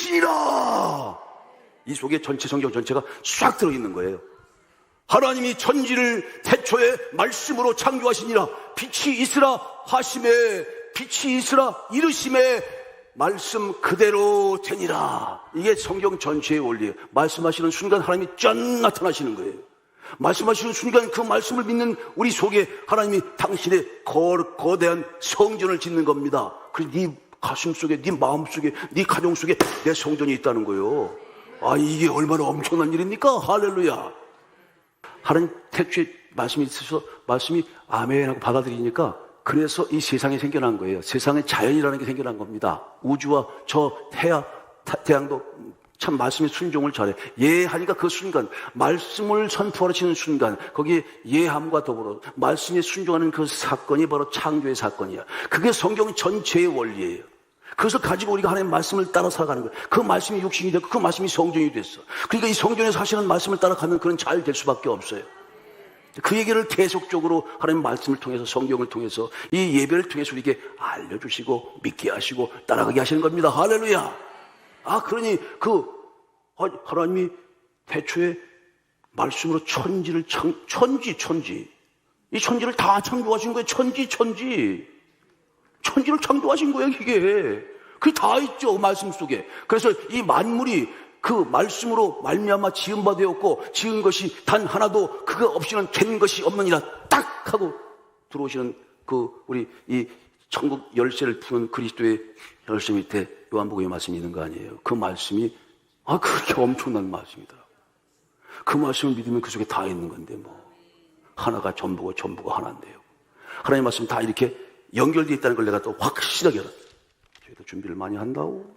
이루시리라. 이 속에 전체 성경 전체가 싹 들어있는 거예요. 하나님이 천지를 태초에 말씀으로 창조하시니라. 빛이 있으라 하심에 빛이 있으라 이르심에 말씀 그대로 되니라. 이게 성경 전체의 원리예요. 말씀하시는 순간 하나님이 짠 나타나시는 거예요. 말씀하시는 순간 그 말씀을 믿는 우리 속에 하나님이 당신의 거대한 성전을 짓는 겁니다. 그래서 네 가슴 속에, 네 마음 속에, 네 가정 속에 내 성전이 있다는 거예요. 아, 이게 얼마나 엄청난 일입니까? 할렐루야. 하나님 태초에 말씀이 있어서 말씀이 아멘 하고 받아들이니까 그래서 이 세상이 생겨난 거예요. 세상에 자연이라는 게 생겨난 겁니다. 우주와 저 태양도 참 말씀의 순종을 잘해. 예하니까 그 순간, 말씀을 선포하시는 순간, 거기에 예함과 더불어 말씀에 순종하는 그 사건이 바로 창조의 사건이야. 그게 성경 전체의 원리예요. 그것을 가지고 우리가 하나님의 말씀을 따라 살아가는 거예요. 그 말씀이 육신이 되고 그 말씀이 성전이 됐어. 그러니까 이 성전에서 하시는 말씀을 따라가면 그는 잘 될 수밖에 없어요. 그 얘기를 계속적으로 하나님의 말씀을 통해서, 성경을 통해서, 이 예배를 통해서 우리에게 알려주시고 믿게 하시고 따라가게 하시는 겁니다. 할렐루야. 아, 그러니 하나님이 태초에 말씀으로 천지를 천지 이 천지를 다 창조하신 거예요. 천지를 창조하신 거예요. 그게 다 있죠, 말씀 속에. 그래서 이 만물이 그 말씀으로 말미암아 지은 바 되었고, 지은 것이 단 하나도 그거 없이는 된 것이 없느니라 딱 하고 들어오시는 우리 이 천국 열쇠를 푸는 그리스도의 열쇠 밑에 요한복음의 말씀이 있는 거 아니에요. 그 말씀이 그렇게 엄청난 말씀이더라고요. 그 말씀을 믿으면 그 속에 다 있는 건데 하나가 전부고 전부가 하나인데요. 하나님의 말씀 다 이렇게 연결되어 있다는 걸 내가 또 확실하게 알았어요. 저희도 준비를 많이 한다고.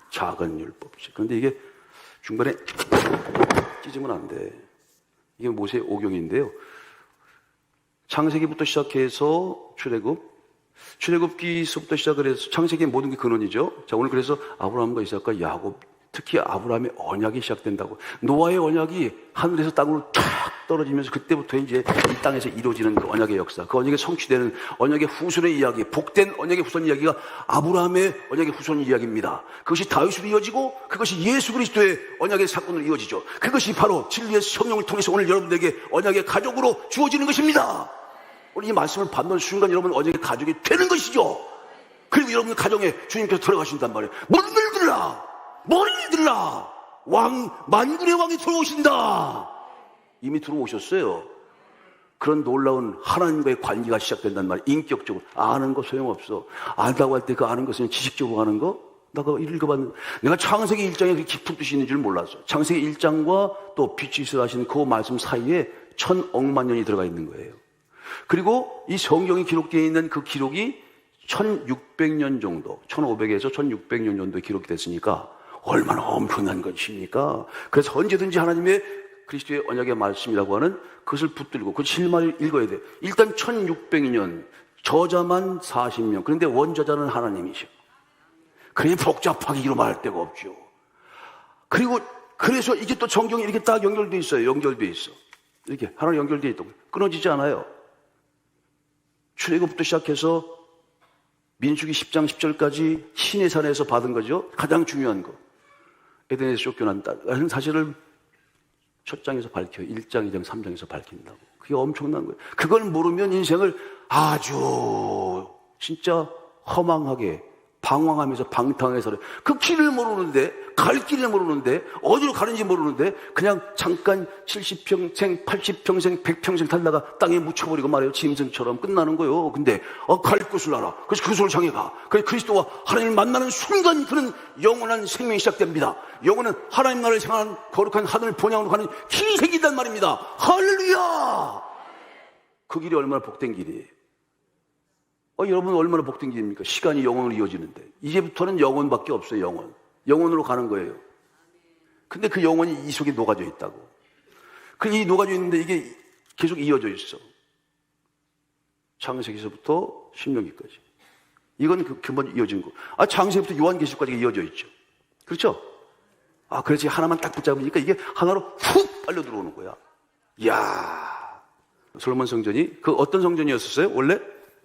작은 율법식. 그런데 이게 중간에 찢으면 안 돼. 이게 모세의 오경인데요. 창세기부터 시작해서 출애굽기서부터 시작을 해서 창세기의 모든 게 근원이죠. 자, 오늘 그래서 아브라함과 이삭과 야곱, 특히 아브라함의 언약이 시작된다고. 노아의 언약이 하늘에서 땅으로 탁 떨어지면서 그때부터 이제 이 땅에서 이루어지는 그 언약의 역사, 그 언약의 성취되는 언약의 후손의 이야기, 복된 언약의 후손 이야기가 아브라함의 언약의 후손 이야기입니다. 그것이 다윗으로 이어지고 그것이 예수 그리스도의 언약의 사건으로 이어지죠. 그것이 바로 진리의 성령을 통해서 오늘 여러분들에게 언약의 가족으로 주어지는 것입니다. 오늘 이 말씀을 받는 순간 여러분 언약의 가족이 되는 것이죠. 그리고 여러분 가정에 주님께서 들어가신단 말이에요. 머리를 들라 만군의 왕이 들어오신다. 이미 들어오셨어요. 그런 놀라운 하나님과의 관계가 시작된단 말이에요. 인격적으로. 아는 거 소용없어. 안다고 할 때 그 아는 것은 지식적으로 아는 거? 내가 읽어봤는데 내가 창세기 1장에 그 깊은 뜻이 있는 줄 몰랐어. 창세기 1장과 또 빛이 있으라 하시는 그 말씀 사이에 1000억만 년이 들어가 있는 거예요. 그리고 이 성경이 기록되어 있는 그 기록이 1600년 정도, 1500에서 1600년 정도 기록이 됐으니까 얼마나 엄청난 것입니까? 그래서 언제든지 하나님의 그리스도의 언약의 말씀이라고 하는 그것을 붙들고 그 실마리를 읽어야 돼. 일단 1600년, 저자만 40명. 그런데 원저자는 하나님이셔. 그러니 복잡하게 이루 말할 데가 없죠. 그리고 그래서 이게 또 성경이 이렇게 딱 연결돼 있어요. 연결돼 있어. 이렇게 하나 연결돼 있다고. 끊어지지 않아요. 출애굽부터 시작해서 민수기 10장 10절까지 시내산에서 받은 거죠. 가장 중요한 거. 에덴에서 쫓겨난 딸. 사실을 첫 장에서 밝혀요. 1장, 2장, 3장에서 밝힌다고. 그게 엄청난 거예요. 그걸 모르면 인생을 아주 진짜 허망하게 방황하면서 방탕해서 그 길을 모르는데, 갈 길을 모르는데, 어디로 가는지 모르는데 그냥 잠깐 70평생, 80평생, 100평생 살다가 땅에 묻혀버리고 말이에요. 짐승처럼 끝나는 거예요. 근데 갈 곳을 알아. 그래서 그곳을 향해 가. 그래서 그리스도와 하나님을 만나는 순간 그는 영원한 생명이 시작됩니다. 영혼은 하나님 나라를 향한 거룩한 하늘 본향으로 가는 길이 생긴단 말입니다. 할렐루야! 그 길이 얼마나 복된 길이에요. 여러분 얼마나 복된 길입니까? 시간이 영원으로 이어지는데 이제부터는 영혼밖에 없어요. 영혼으로 가는 거예요. 근데 그 영혼이 이 속에 녹아져 있다고. 이 녹아져 있는데 이게 계속 이어져 있어. 창세기서부터 신명기까지. 이건 근본 이어진 거. 창세기부터 요한계시록까지 이어져 있죠. 그렇죠? 그래서 하나만 딱 붙잡으니까 이게 하나로 훅 빨려 들어오는 거야. 이야. 솔로몬 성전이 어떤 성전이었었어요? 원래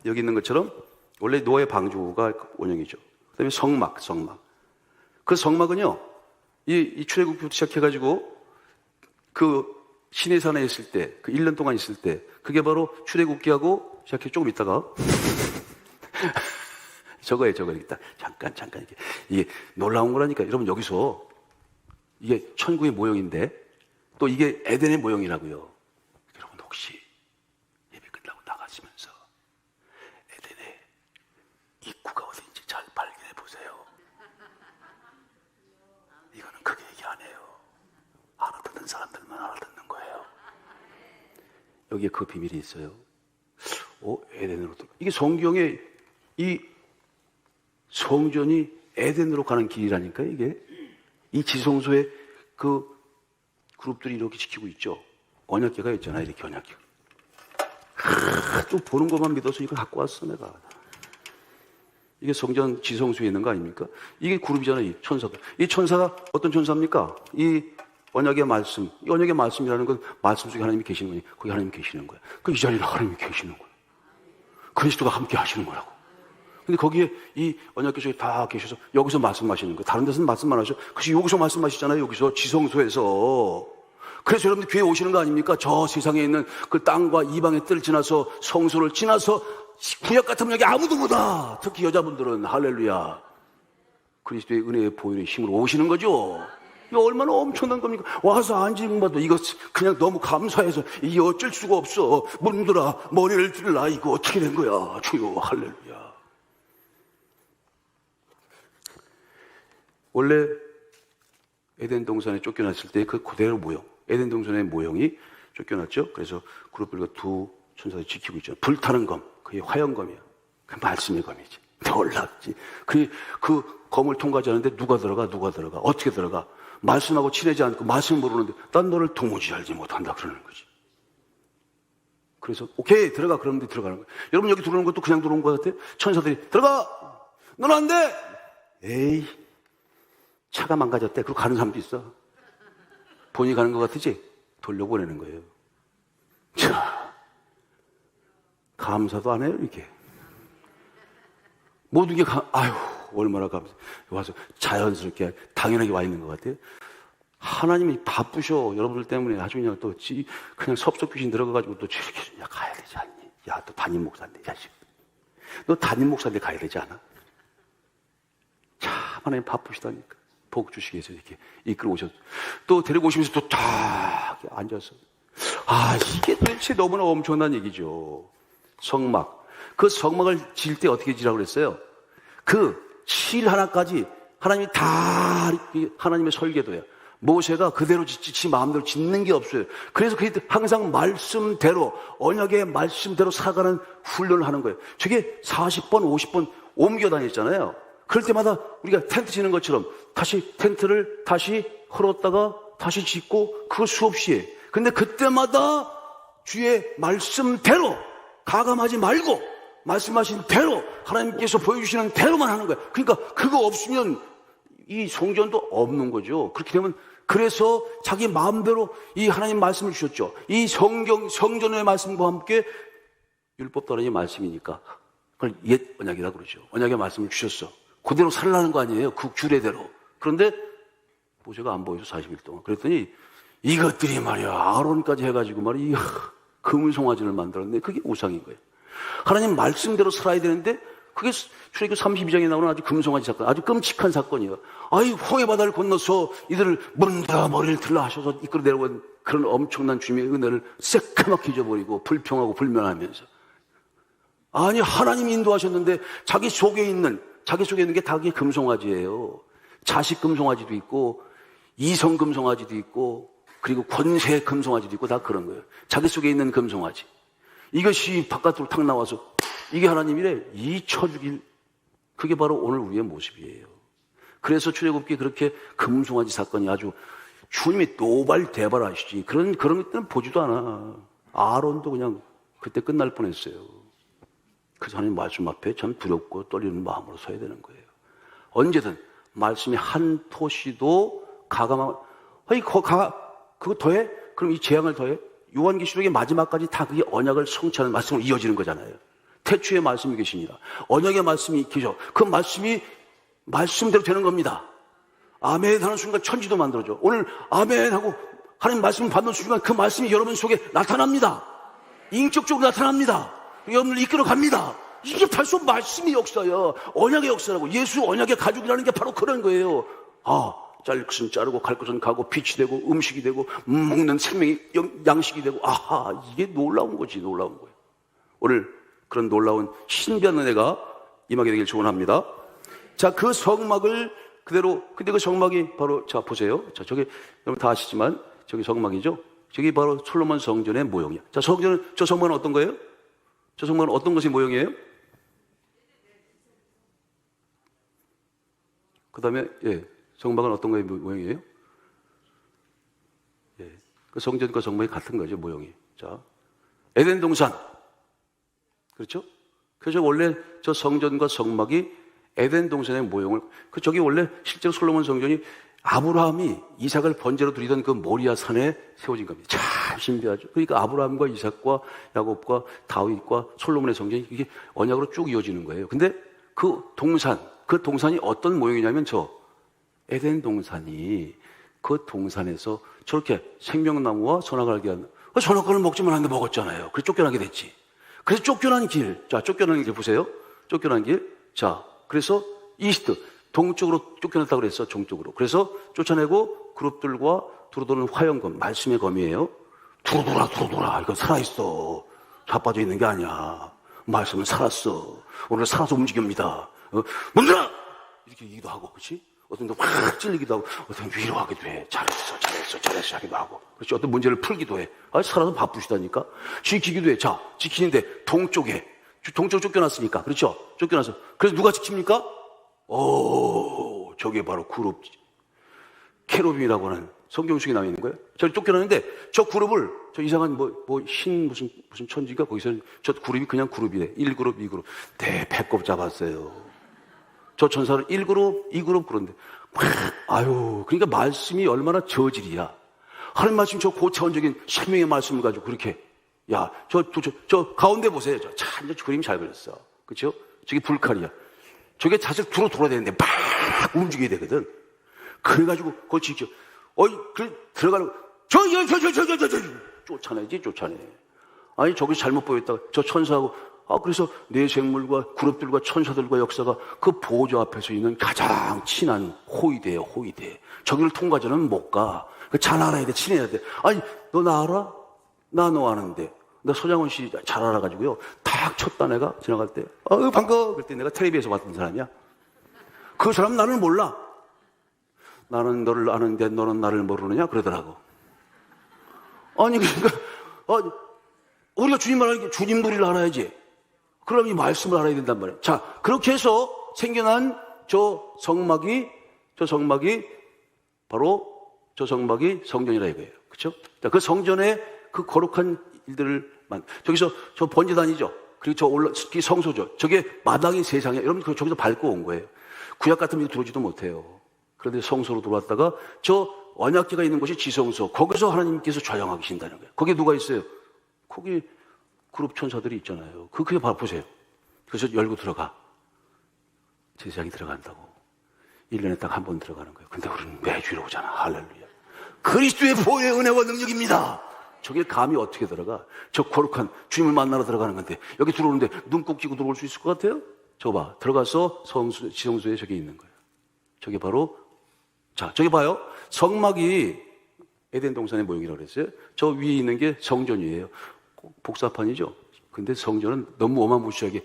여기 있는 것처럼 원래 노아의 방주가 원형이죠. 그 다음에 성막. 그 성막은요, 이 출애굽부터 시작해가지고 그 시내산에 있을 때, 그 1년 동안 있을 때, 그게 바로 출애굽기하고 시작해 조금 있다가 저거예요. 딱 잠깐 이렇게 이게 놀라운 거라니까. 여러분 여기서 이게 천국의 모형인데 또 이게 에덴의 모형이라고요. 여러분 혹시 예배 끝나고 나가시면서 에덴의 입구가 어딘지 잘 발견해 보세요. 이거는 크게 얘기 안 해요. 알아듣는 사람들만 알아듣는 거예요. 여기에 그 비밀이 있어요. 에덴으로 들어. 이게 성경에 이 성전이 에덴으로 가는 길이라니까. 이게 이 지성소에 그 그룹들이 이렇게 지키고 있죠. 언약궤가 있잖아요. 이렇게 언약궤. 또 보는 것만 믿어서 이걸 갖고 왔어 내가. 이게 성전 지성소에 있는 거 아닙니까? 이게 그룹이잖아요. 이 천사가. 이 천사가 어떤 천사입니까? 이 언약의 말씀. 이 언약의 말씀이라는 건 말씀 속에 하나님이 계시는 거니 거기 하나님이 계시는 거야. 그 이 자리에 하나님이 계시는 거야. 그리스도가 함께 하시는 거라고. 근데 거기에 이 언약궤 속에 다 계셔서 여기서 말씀하시는 거예요. 다른 데서는 말씀 안 하셔. 그래서 여기서 말씀하시잖아요. 여기서 지성소에서. 그래서 여러분들 교회 오시는 거 아닙니까? 저 세상에 있는 그 땅과 이방의 뜰을 지나서 성소를 지나서 구약 같으면 여기 아무도 못와. 특히 여자분들은 할렐루야. 그리스도의 은혜의 보혈의 힘으로 오시는 거죠. 이거 얼마나 엄청난 겁니까? 와서 앉은 것도 이거 그냥 너무 감사해서 이게 어쩔 수가 없어. 문들아 머리를 들라. 이거 어떻게 된 거야. 주여 할렐루야. 원래 에덴 동산에 쫓겨났을 때 그 그대로 모형, 에덴 동산의 모형이 쫓겨났죠. 그래서 그룹들과 두 천사들이 지키고 있죠. 불타는 검, 그게 화영검이야. 그 말씀의 검이지. 놀랍지. 그 검을 통과하지 않는데 누가 들어가? 어떻게 들어가? 말씀하고 친하지 않고 말씀 모르는데 난 너를 도무지 알지 못한다 그러는 거지. 그래서 오케이 들어가. 그러는데 들어가는 거야. 여러분 여기 들어오는 것도 그냥 들어온 것 같아? 천사들이 들어가! 너는 안 돼! 에이 차가 망가졌대. 그리고 가는 사람도 있어. 본인이 가는 것 같으지? 돌려보내는 거예요. 자, 감사도 안 해요, 이게. 모든 게 아유, 얼마나 감사. 와서 자연스럽게, 당연하게 와 있는 것 같아요. 하나님이 바쁘셔. 여러분들 때문에 아주 그냥 또, 그냥 섭섭 귀신 들어가가지고 또 이렇게, 야, 가야 되지 않니? 야, 또 담임 목사인데, 야식. 너 담임 목사인데 가야 되지 않아? 참, 하나님 바쁘시다니까. 복 주시기 위해서 이렇게 이끌어 오셨어. 또 데리고 오시면서 또 딱 앉아서. 이게 도대체 너무나 엄청난 얘기죠. 성막. 그 성막을 지을 때 어떻게 지으라고 그랬어요? 그 실 하나까지 하나님이 다 하나님의 설계도야. 모세가 그대로 짓지 지 마음대로 짓는 게 없어요. 그래서 그게 항상 말씀대로 언약의 말씀대로 살아가는 훈련을 하는 거예요. 저게 40번 50번 옮겨 다녔잖아요. 그럴 때마다 우리가 텐트 치는 것처럼 다시 텐트를 다시 헐었다가 다시 짓고 그거 수없이 해. 근데 그때마다 주의 말씀대로 가감하지 말고 말씀하신 대로 하나님께서 보여주시는 대로만 하는 거야. 그러니까 그거 없으면 이 성전도 없는 거죠. 그렇게 되면 그래서 자기 마음대로 이 하나님 말씀을 주셨죠. 이 성전의 말씀과 함께 율법도 하나님의 말씀이니까 그걸 옛 언약이라고 그러죠. 언약의 말씀을 주셨어. 그대로 살라는 거 아니에요. 그 규례대로. 그런데 모세가 안 보여서 40일 동안. 그랬더니 이것들이 말이야 아론까지 해가지고 말이야 그물 송아지를 만들었네. 그게 우상인 거예요. 하나님 말씀대로 살아야 되는데 그게 출애굽 32장에 나오는 아주 금송아지 사건, 아주 끔찍한 사건이에요. 홍해 바다를 건너서 이들을 문다 머리를 들라 하셔서 이끌어 내려온 그런 엄청난 주님의 은혜를 새까맣게 잊어버리고 불평하고 불면하면서 하나님이 인도하셨는데 자기 속에 있는 게 다 그게 금송아지예요. 자식 금송아지도 있고 이성 금송아지도 있고 그리고 권세 금송아지도 있고 다 그런 거예요. 자기 속에 있는 금송아지. 이것이 바깥으로 탁 나와서 이게 하나님이래. 잊혀 죽일. 그게 바로 오늘 우리의 모습이에요. 그래서 출애굽기 그렇게 금송아지 사건이 아주 주님이 노발대발하시지. 그런 것들은 보지도 않아. 아론도 그냥 그때 끝날 뻔했어요. 그래서 하나님 말씀 앞에 참 두렵고 떨리는 마음으로 서야 되는 거예요. 언제든 말씀의 한 토시도 그거 더해? 그럼 이 재앙을 더해? 요한계시록의 마지막까지 다 그게 언약을 성취하는 말씀으로 이어지는 거잖아요. 태초에 말씀이 계십니다. 언약의 말씀이 계셔. 그 말씀이 말씀대로 되는 겁니다. 아멘 하는 순간 천지도 만들어져. 오늘 아멘 하고 하나님 말씀을 받는 순간 그 말씀이 여러분 속에 나타납니다. 인격적으로 나타납니다. 여러분을 이끌어 갑니다. 이게 벌써 말씀의 역사야. 언약의 역사라고. 예수 언약의 가족이라는 게 바로 그런 거예요. 자를 것은 자르고 갈 것은 가고 빛이 되고 음식이 되고 먹는 생명이 양식이 되고 이게 놀라운 거지. 놀라운 거예요. 오늘 그런 놀라운 신비한 은혜가 임하게 되길 축원합니다. 자, 그 성막을 그대로, 근데 그 성막이 바로, 자, 보세요. 자, 저기, 여러분 다 아시지만, 저기 성막이죠? 저기 바로 솔로몬 성전의 모형이야. 자, 저 성막은 어떤 거예요? 저 성막은 어떤 것이 모형이에요? 그 다음에, 성막은 어떤 거의 모형이에요? 그 성전과 성막이 같은 거죠, 모형이. 자, 에덴 동산. 그렇죠? 그래서 원래 저 성전과 성막이 에덴 동산의 모형을, 저기 원래 실제로 솔로몬 성전이 아브라함이 이삭을 번제로 드리던 그 모리아 산에 세워진 겁니다. 참 신비하죠. 그러니까 아브라함과 이삭과 야곱과 다윗과 솔로몬의 성전이 이게 언약으로 쭉 이어지는 거예요. 근데 그 동산이 어떤 모형이냐면 저 에덴 동산이 그 동산에서 저렇게 생명나무와 선악을 알게 하는, 선악과를 먹지만 않는데 먹었잖아요. 그래서 쫓겨나게 됐지. 그래서 쫓겨난 길, 자, 쫓겨나는 길 보세요. 쫓겨난 길. 자, 그래서 이스트, 동쪽으로 쫓겨났다고 그랬어, 동쪽으로. 그래서 쫓아내고 그룹들과 두루도는 화영검, 말씀의 검이에요. 두루돌아. 이거 살아있어. 자빠져 있는 게 아니야. 말씀은 살았어. 오늘 살아서 움직입니다. 문들아! 이렇게 얘기도 하고, 그렇지? 어떤 데 확 찔리기도 하고, 어떤 위로하기도 해. 잘했어 하기도 하고. 그렇지? 어떤 문제를 풀기도 해. 살아서 바쁘시다니까? 지키기도 해. 자, 지키는데 동쪽에. 동쪽 쫓겨났으니까. 그렇죠? 쫓겨나서. 그래서 누가 지킵니까? 저게 바로 그룹. 케루빔이라고 하는 성경 속에 나와 있는 거예요. 저를 쫓겨났는데 저 그룹을, 저 이상한 무슨 천지가 거기서 저 그룹이 그냥 그룹이래. 1그룹, 2그룹. 네, 배꼽 잡았어요. 저 천사를 1그룹, 2그룹 그런데. 그러니까 말씀이 얼마나 저질이야. 하나님 말씀 저 고차원적인 생명의 말씀을 가지고 그렇게. 야, 저 가운데 보세요. 참, 그림이 잘 그렸어. 그쵸? 저게 불칼이야. 저게 사실 돌아야 되는데 막 움직여야 되거든. 그래가지고, 그거 지켜. 들어가는 거. 쫓아내. 아니, 저기 잘못 보였다가, 저 천사하고, 그래서 내 생물과 그룹들과 천사들과 역사가 그 보좌 앞에서 있는 가장 친한 호위대예요, 호위대. 저기를 통과자는 못 가. 잘 알아야 돼, 친해야 돼. 아니, 너 나 알아? 나 너 아는데. 나 소장원 씨 잘 알아가지고요. 탁 쳤다 내가 지나갈 때. 반가워. 그때 내가 텔레비에서 봤던 사람이야. 그 사람 나를 몰라. 나는 너를 아는데 너는 나를 모르느냐? 그러더라고. 아니, 그러니까, 우리가 주님을 알기, 주님 우리를 알아야지. 그럼 이 말씀을 알아야 된단 말이야. 자, 그렇게 해서 생겨난 저 성막이 바로 저 성막이 성전이라 이거예요. 그쵸? 자, 그 성전에 그 거룩한 일들을 저기서 저 번제단이죠. 그리고 저 성소죠. 저게 마당이 세상에 여러분 저기서 밟고 온 거예요. 구약 같으면 들어오지도 못해요. 그런데 성소로 들어왔다가 저 언약궤가 있는 곳이 지성소. 거기서 하나님께서 좌정하고 계신다는 거예요. 거기에 누가 있어요? 거기 그룹 천사들이 있잖아요. 그게 바로 보세요. 그래서 열고 들어가. 제사장이 들어간다고. 1년에 딱 한 번 들어가는 거예요. 근데 우리는 매주 오잖아. 할렐루야. 그리스도의 보혈의 은혜와 능력입니다. 저게 감히 어떻게 들어가? 저 거룩한 주님을 만나러 들어가는 건데 여기 들어오는데 눈 꼭 찌고 들어올 수 있을 것 같아요? 저거 봐. 들어가서 지성소에 저게 있는 거예요. 저게 바로, 자, 저기 봐요. 성막이 에덴 동산의 모형이라고 그랬어요. 저 위에 있는 게 성전이에요. 복사판이죠. 근데 성전은 너무 어마무시하게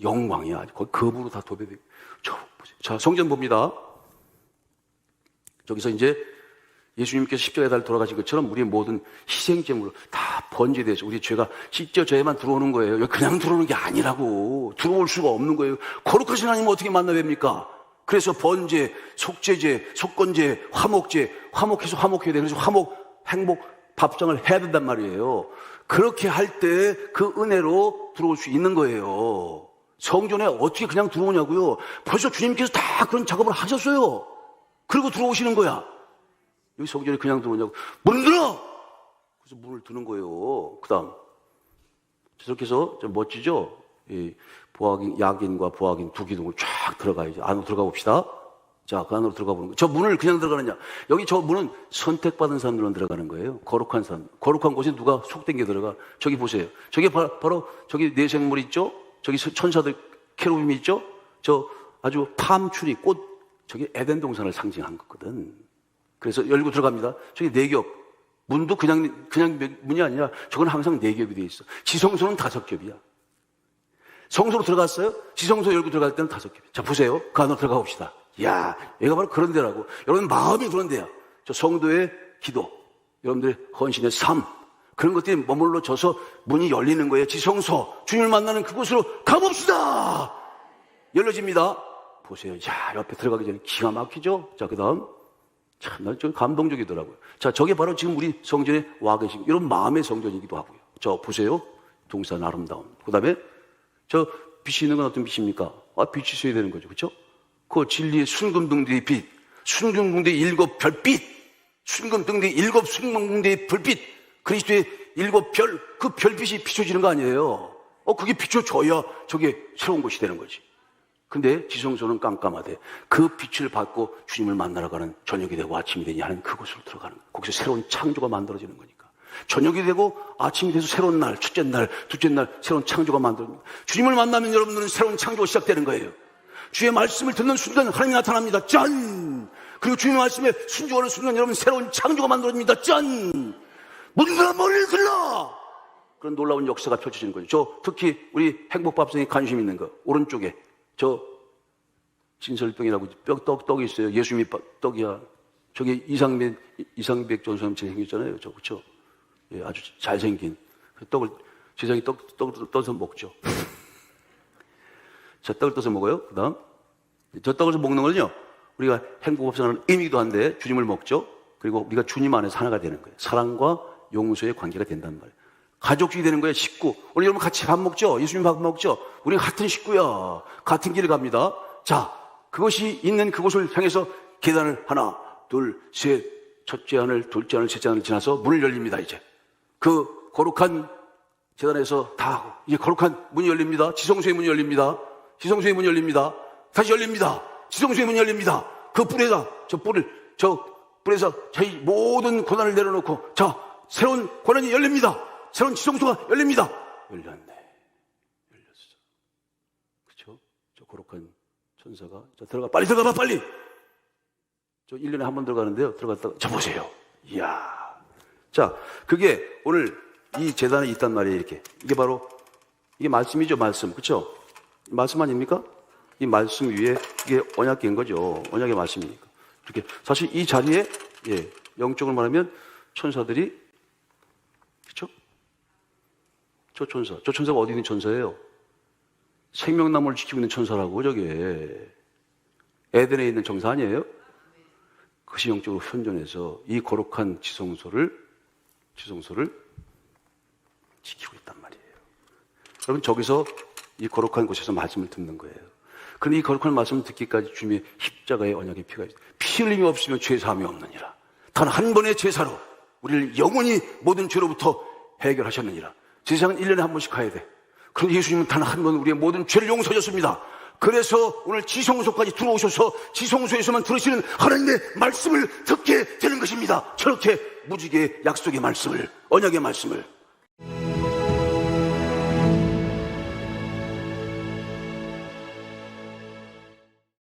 영광이야. 거의 금으로 다 도배되고. 자, 성전 봅니다. 저기서 이제 예수님께서 십자가에 달려 돌아가신 것처럼 우리의 모든 희생제물로 다 번제돼서 우리 죄가 씻겨져야만 들어오는 거예요. 그냥 들어오는 게 아니라고. 들어올 수가 없는 거예요. 거룩하신 하나님은 어떻게 만나야 됩니까? 그래서 번제, 속죄제, 속건제, 화목해서 화목해야 돼. 그래서 행복, 밥상을 해야 된단 말이에요. 그렇게 할 때 그 은혜로 들어올 수 있는 거예요. 성전에 어떻게 그냥 들어오냐고요. 벌써 주님께서 다 그런 작업을 하셨어요. 그리고 들어오시는 거야. 여기 성전에 그냥 들어오냐고. 문 들어! 그래서 문을 드는 거예요. 그 다음. 저렇게 해서 좀 멋지죠? 이 야긴과 보아긴 두 기둥을 쫙 들어가야죠. 안으로 들어가 봅시다. 자, 그 안으로 들어가 보는 거예요. 저 문을 그냥 들어가느냐? 여기 저 문은 선택받은 사람들만 들어가는 거예요. 거룩한 사람. 거룩한 곳에 누가 속 땡겨 들어가? 저기 보세요. 저기 바로 저기 내생물 있죠? 저기 천사들 케루빔이 있죠? 저 아주 팜추리 꽃, 저기 에덴 동산을 상징한 거거든. 그래서 열고 들어갑니다. 저기 네 겹. 문도 그냥 문이 아니라 저건 항상 네 겹이 돼 있어. 지성소는 5겹이야. 성소로 들어갔어요? 지성소 열고 들어갈 때는 5겹. 자, 보세요. 그 안으로 들어가 봅시다. 이야, 여기가 바로 그런 데라고. 여러분 마음이 그런 데야. 저 성도의 기도, 여러분들의 헌신의 삶, 그런 것들이 머물러져서 문이 열리는 거예요. 지성소, 주님을 만나는 그곳으로 가봅시다. 열려집니다. 보세요. 자, 옆에 들어가기 전에 기가 막히죠? 자, 그 다음. 참, 난 좀 감동적이더라고요. 자, 저게 바로 지금 우리 성전에 와 계신, 이런 마음의 성전이기도 하고요. 저, 보세요. 동산 아름다움. 그 다음에, 저, 빛이 있는 건 어떤 빛입니까? 빛이 있어야 되는 거죠. 그렇죠? 그 진리의 순금등대의 빛, 순금등대의 7 별빛, 순금등대의 7 순금등대의 불빛, 그리스도의 7 별, 그 별빛이 비춰지는 거 아니에요? 그게 비춰져야 저게 새로운 것이 되는 거지. 근데 지성소는 깜깜하되 그 빛을 받고 주님을 만나러 가는 저녁이 되고 아침이 되니 하는 그곳으로 들어가는 거예요. 거기서 새로운 창조가 만들어지는 거니까. 저녁이 되고 아침이 돼서 새로운 날, 첫째 날, 둘째 날 새로운 창조가 만들어집니다. 주님을 만나면 여러분들은 새로운 창조가 시작되는 거예요. 주의 말씀을 듣는 순간 하나님이 나타납니다. 짠! 그리고 주님의 말씀에 순종하는 순간 여러분 새로운 창조가 만들어집니다. 짠! 문들아 머리를 들라! 그런 놀라운 역사가 펼쳐지는 거죠. 저 특히 우리 행복밥상에 관심 있는 거 오른쪽에 저 진설병이라고 떡이 있어요. 예수님이 떡이야. 저기 이상백 전선생님 생겼잖아요. 저 그렇죠? 예, 아주 잘생긴 그 떡을 세상에 떡을 떠서 먹죠. 저 떡을 떠서 먹어요. 그다음 저 떡을 먹는 거는요. 우리가 행복법상하는 의미기도 한데 주님을 먹죠. 그리고 우리가 주님 안에서 하나가 되는 거예요. 사랑과 용서의 관계가 된단 말이에요. 가족이 되는 거예요. 식구. 오늘 여러분 같이 밥 먹죠. 예수님 밥 먹죠. 우리는 같은 식구야. 같은 길을 갑니다. 자, 그것이 있는 그곳을 향해서 계단을 하나, 둘, 셋, 첫째 하늘, 둘째 하늘, 셋째 하늘 지나서 문을 열립니다. 이제 그 거룩한 재단에서 다 하고 이제 거룩한 문이 열립니다. 지성소의 문이 열립니다. 지성소의 문이 열립니다. 다시 열립니다. 지성소의 문이 열립니다. 그 뿔에다 저 뿔에서 저희 모든 고난을 내려놓고 자 새로운 고난이 열립니다. 새로운 지성소가 열립니다. 열렸네. 열렸어. 그렇죠? 저 거룩한 천사가 자 들어가 빨리 들어가봐 빨리. 저 1년에 한 번 들어가는데요. 들어갔다가 자 보세요. 이야. 자 그게 오늘 이 재단에 있단 말이에요. 이렇게 이게 바로 이게 말씀이죠. 말씀 그렇죠? 말씀 아닙니까? 이 말씀 위에 이게 언약인 거죠. 언약의 말씀이니까. 이렇게 사실 이 자리에 예, 영적으로 말하면 천사들이 그렇죠? 저 천사가 어디 있는 천사예요? 생명나무를 지키고 있는 천사라고 저게 에덴에 있는 천사 아니에요? 그것이 영적으로 현존해서 이 거룩한 지성소를 지키고 있단 말이에요. 여러분 저기서 이 거룩한 곳에서 말씀을 듣는 거예요. 그런데 이 거룩한 말씀을 듣기까지 주님의 십자가의 언약의 피가 있어요. 피 흘림이 없으면 죄사함이 없느니라. 단 한 번의 제사로 우리를 영원히 모든 죄로부터 해결하셨느니라. 세상은 1년에 한 번씩 가야 돼. 그런데 예수님은 단 한 번 우리의 모든 죄를 용서하셨습니다. 그래서 오늘 지성소까지 들어오셔서 지성소에서만 들으시는 하나님의 말씀을 듣게 되는 것입니다. 저렇게 무지개의 약속의 말씀을, 언약의 말씀을